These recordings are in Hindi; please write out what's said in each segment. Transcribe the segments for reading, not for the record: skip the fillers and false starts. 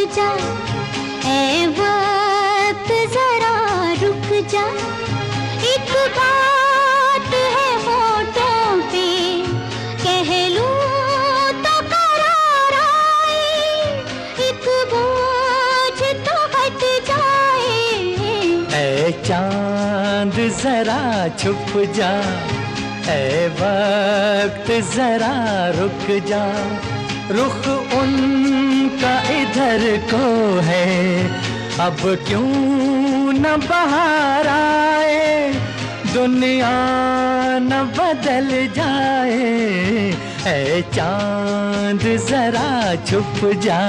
जा, ऐ वक्त जरा रुक जा। एक बात है होठों पे, कह लूं तो करार आए, एक बोझ तो हट जाए। ऐ चांद जरा छुप जा, ऐ वक्त जरा रुक जा। रुख उनका इधर को है, अब क्यों न बाहर आए, दुनिया न बदल जाए। ऐ चांद जरा छुप जा।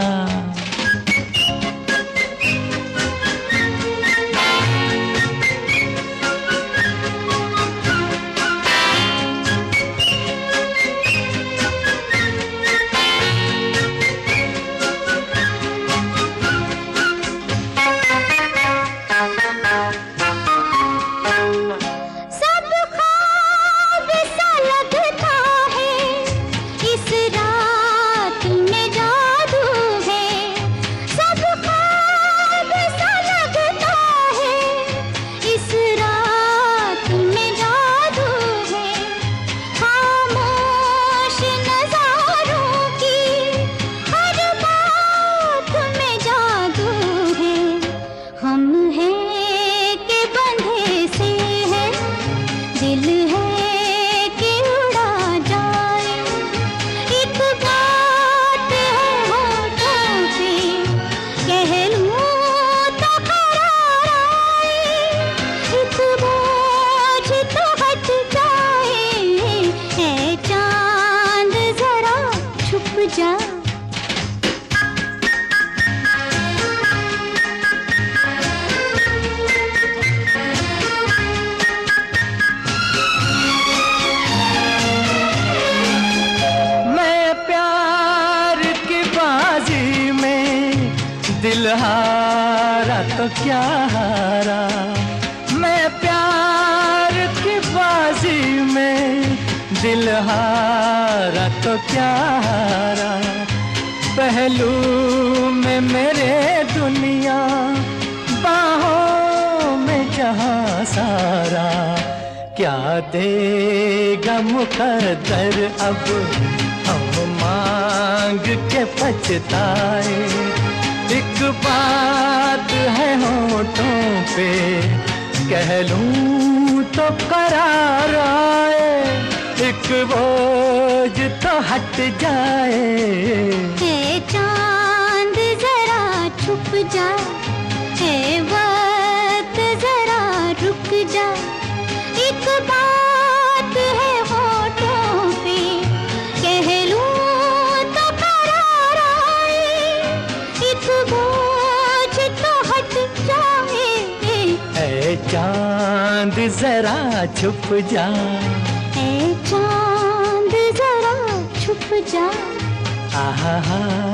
दिल हारा तो क्या हारा, मैं प्यार की बाजी में दिल हारा तो क्या हारा। पहलू में मेरे दुनिया, बाहों में जहां सारा। क्या देगा मुकद्दर अब हम मांग के पछताए। एक बात है होठों पे, कह लूं तो करार आए, एक बोझ तो हट जाए। ऐ चांद जरा छुप जा, ऐ वक्त जरा रुक जा। एक बात है होठों पे, कह लूं तो करार आए, एक बोझ तो हट जाए। ऐ चांद जरा छुप जा, ऐ चांद जरा छुप जा। आहा हा।